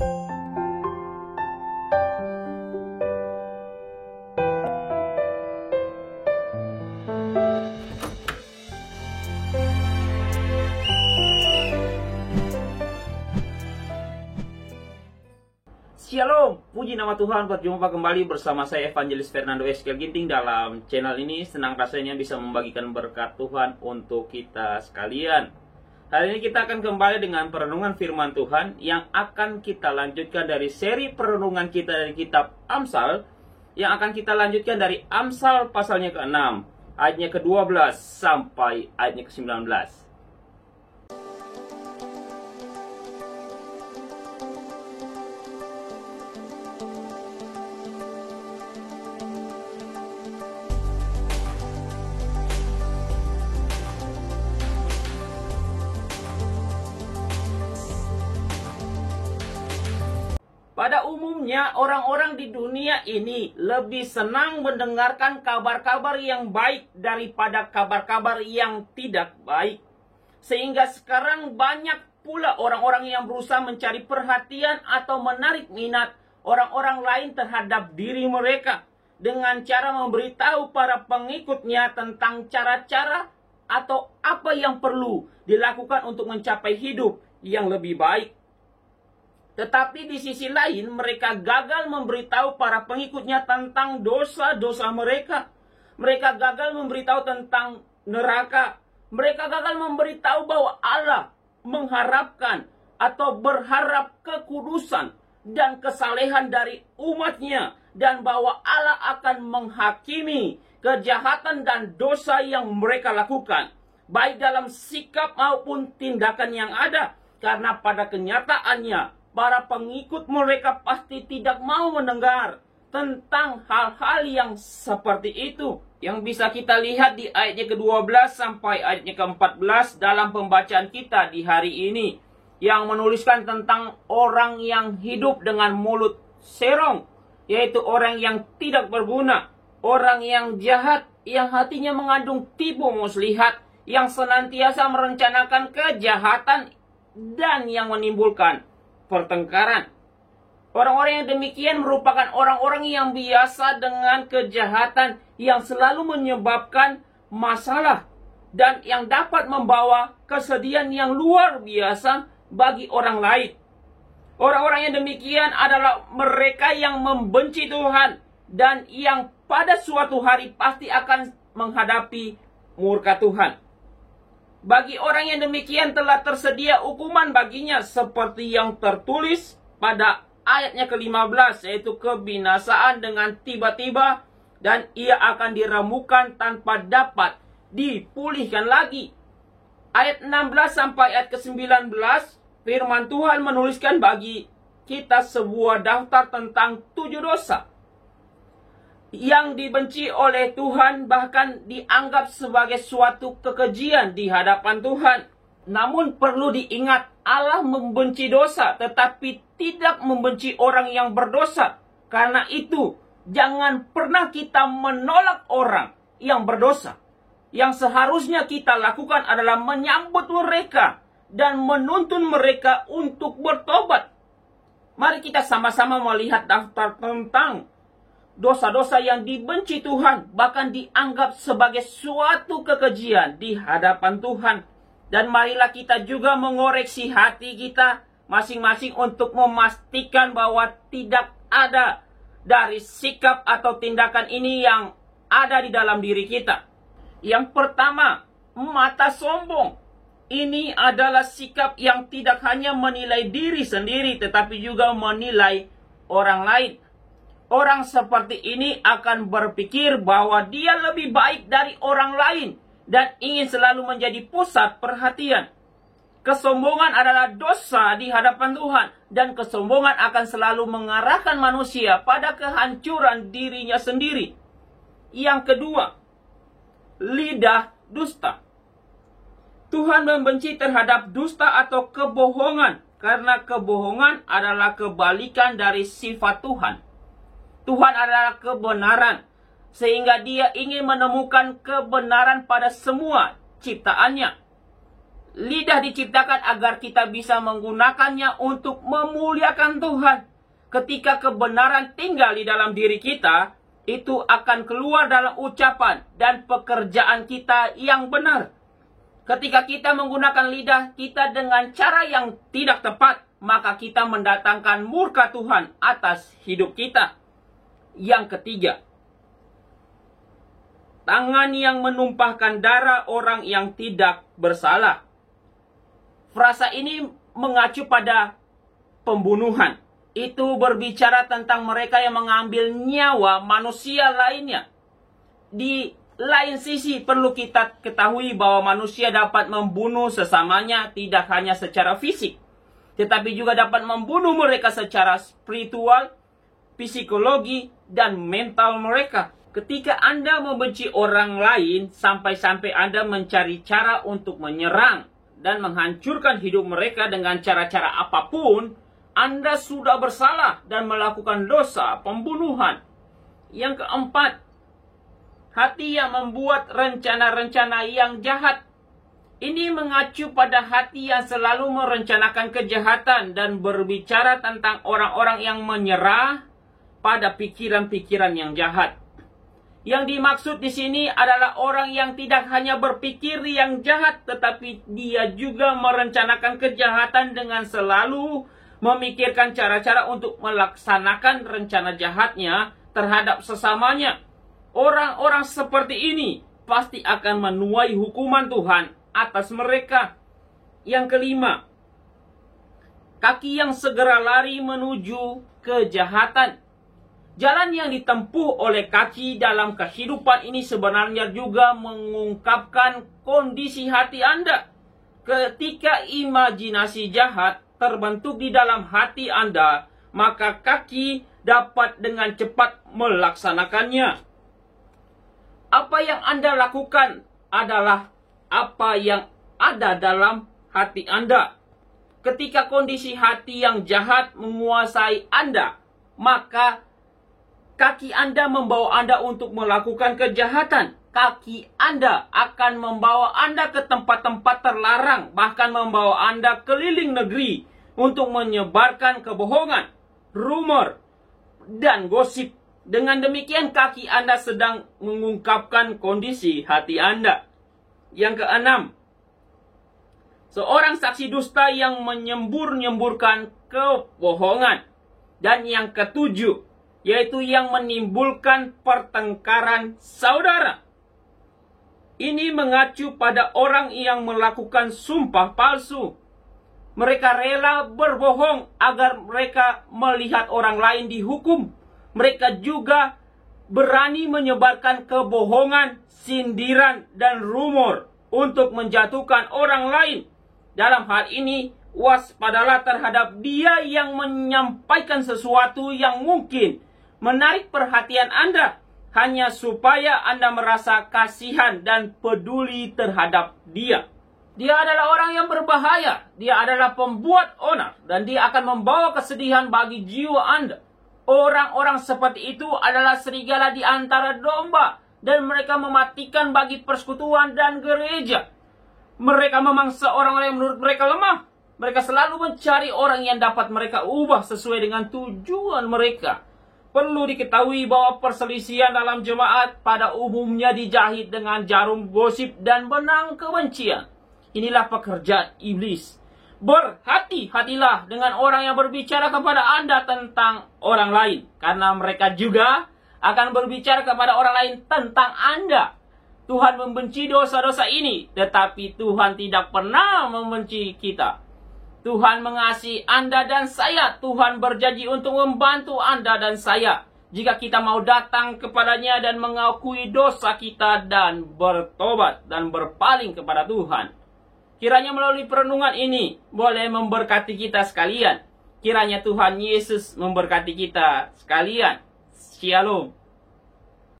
Shalom, puji nama Tuhan, berjumpa kembali bersama saya Evangelis Fernando Eskel Ginting dalam channel ini. Senang rasanya bisa membagikan berkat Tuhan untuk kita sekalian. Hari ini kita akan kembali dengan perenungan firman Tuhan yang akan kita lanjutkan dari seri perenungan kita dari kitab Amsal, yang akan kita lanjutkan dari Amsal pasalnya ke-6, ayatnya ke-12 sampai ayatnya ke-19. Pada umumnya, orang-orang di dunia ini lebih senang mendengarkan kabar-kabar yang baik daripada kabar-kabar yang tidak baik. Sehingga sekarang banyak pula orang-orang yang berusaha mencari perhatian atau menarik minat orang-orang lain terhadap diri mereka dengan cara memberitahu para pengikutnya tentang cara-cara atau apa yang perlu dilakukan untuk mencapai hidup yang lebih baik. Tetapi di sisi lain, mereka gagal memberitahu para pengikutnya tentang dosa-dosa mereka. Mereka gagal memberitahu tentang neraka. Mereka gagal memberitahu bahwa Allah mengharapkan atau berharap kekudusan dan kesalehan dari umatnya. Dan bahwa Allah akan menghakimi kejahatan dan dosa yang mereka lakukan, baik dalam sikap maupun tindakan yang ada. Karena pada kenyataannya, para pengikut mereka pasti tidak mau mendengar tentang hal-hal yang seperti itu. Yang bisa kita lihat di ayatnya ke-12 sampai ayatnya ke-14 dalam pembacaan kita di hari ini. Yang menuliskan tentang orang yang hidup dengan mulut serong, yaitu orang yang tidak berguna, orang yang jahat, yang hatinya mengandung tipu muslihat, yang senantiasa merencanakan kejahatan dan yang menimbulkan pertengkaran. Orang-orang yang demikian merupakan orang-orang yang biasa dengan kejahatan yang selalu menyebabkan masalah dan yang dapat membawa kesedihan yang luar biasa bagi orang lain. Orang-orang yang demikian adalah mereka yang membenci Tuhan dan yang pada suatu hari pasti akan menghadapi murka Tuhan. Bagi orang yang demikian telah tersedia hukuman baginya seperti yang tertulis pada ayatnya ke-15, yaitu kebinasaan dengan tiba-tiba dan ia akan diremukan tanpa dapat dipulihkan lagi. Ayat 16 sampai ayat ke-19, firman Tuhan menuliskan bagi kita sebuah daftar tentang 7 dosa yang dibenci oleh Tuhan, bahkan dianggap sebagai suatu kekejian di hadapan Tuhan. Namun perlu diingat, Allah membenci dosa, tetapi tidak membenci orang yang berdosa. Karena itu, jangan pernah kita menolak orang yang berdosa. Yang seharusnya kita lakukan adalah menyambut mereka dan menuntun mereka untuk bertobat. Mari kita sama-sama melihat daftar tentang dosa-dosa yang dibenci Tuhan, bahkan dianggap sebagai suatu kekejian di hadapan Tuhan. Dan marilah kita juga mengoreksi hati kita masing-masing untuk memastikan bahwa tidak ada dari sikap atau tindakan ini yang ada di dalam diri kita. Yang pertama, mata sombong. Ini adalah sikap yang tidak hanya menilai diri sendiri, tetapi juga menilai orang lain. Orang seperti ini akan berpikir bahwa dia lebih baik dari orang lain dan ingin selalu menjadi pusat perhatian. Kesombongan adalah dosa di hadapan Tuhan dan kesombongan akan selalu mengarahkan manusia pada kehancuran dirinya sendiri. Yang kedua, lidah dusta. Tuhan membenci terhadap dusta atau kebohongan karena kebohongan adalah kebalikan dari sifat Tuhan. Tuhan adalah kebenaran, sehingga dia ingin menemukan kebenaran pada semua ciptaannya. Lidah diciptakan agar kita bisa menggunakannya untuk memuliakan Tuhan. Ketika kebenaran tinggal di dalam diri kita, itu akan keluar dalam ucapan dan pekerjaan kita yang benar. Ketika kita menggunakan lidah kita dengan cara yang tidak tepat, maka kita mendatangkan murka Tuhan atas hidup kita. Yang ketiga, tangan yang menumpahkan darah orang yang tidak bersalah. Frasa ini mengacu pada pembunuhan. Itu berbicara tentang mereka yang mengambil nyawa manusia lainnya. Di lain sisi perlu kita ketahui bahwa manusia dapat membunuh sesamanya tidak hanya secara fisik, tetapi juga dapat membunuh mereka secara spiritual, psikologi, dan mental mereka. Ketika Anda membenci orang lain, sampai-sampai Anda mencari cara untuk menyerang dan menghancurkan hidup mereka dengan cara-cara apapun, Anda sudah bersalah dan melakukan dosa pembunuhan. Yang keempat, hati yang membuat rencana-rencana yang jahat. Ini mengacu pada hati yang selalu merencanakan kejahatan dan berbicara tentang orang-orang yang menyerah pada pikiran-pikiran yang jahat. Yang dimaksud di sini adalah orang yang tidak hanya berpikir yang jahat, tetapi dia juga merencanakan kejahatan dengan selalu memikirkan cara-cara untuk melaksanakan rencana jahatnya terhadap sesamanya. Orang-orang seperti ini pasti akan menuai hukuman Tuhan atas mereka. Yang kelima, kaki yang segera lari menuju kejahatan. Jalan yang ditempuh oleh kaki dalam kehidupan ini sebenarnya juga mengungkapkan kondisi hati Anda. Ketika imajinasi jahat terbentuk di dalam hati Anda, maka kaki dapat dengan cepat melaksanakannya. Apa yang Anda lakukan adalah apa yang ada dalam hati Anda. Ketika kondisi hati yang jahat menguasai Anda, maka kaki Anda membawa Anda untuk melakukan kejahatan. Kaki Anda akan membawa Anda ke tempat-tempat terlarang, bahkan membawa Anda keliling negeri untuk menyebarkan kebohongan, rumor, dan gosip. Dengan demikian kaki Anda sedang mengungkapkan kondisi hati Anda. Yang keenam, seorang saksi dusta yang menyembur-nyemburkan kebohongan. Dan yang ketujuh, yaitu yang menimbulkan pertengkaran saudara. Ini mengacu pada orang yang melakukan sumpah palsu. Mereka rela berbohong agar mereka melihat orang lain dihukum. Mereka juga berani menyebarkan kebohongan, sindiran, dan rumor untuk menjatuhkan orang lain. Dalam hal ini, waspadalah terhadap dia yang menyampaikan sesuatu yang mungkin menarik perhatian Anda, hanya supaya Anda merasa kasihan dan peduli terhadap dia. Dia adalah orang yang berbahaya, dia adalah pembuat onar, dan dia akan membawa kesedihan bagi jiwa Anda. Orang-orang seperti itu adalah serigala di antara domba, dan mereka mematikan bagi persekutuan dan gereja. Mereka memangsa orang-orang yang menurut mereka lemah. Mereka selalu mencari orang yang dapat mereka ubah sesuai dengan tujuan mereka. Perlu diketahui bahwa perselisihan dalam jemaat pada umumnya dijahit dengan jarum gosip dan benang kebencian. Inilah pekerjaan iblis. Berhati-hatilah dengan orang yang berbicara kepada Anda tentang orang lain, karena mereka juga akan berbicara kepada orang lain tentang Anda. Tuhan membenci dosa-dosa ini, tetapi Tuhan tidak pernah membenci kita. Tuhan mengasihi Anda dan saya. Tuhan berjanji untuk membantu Anda dan saya jika kita mau datang kepadanya dan mengakui dosa kita dan bertobat dan berpaling kepada Tuhan. Kiranya melalui perenungan ini boleh memberkati kita sekalian. Kiranya Tuhan Yesus memberkati kita sekalian. Shalom.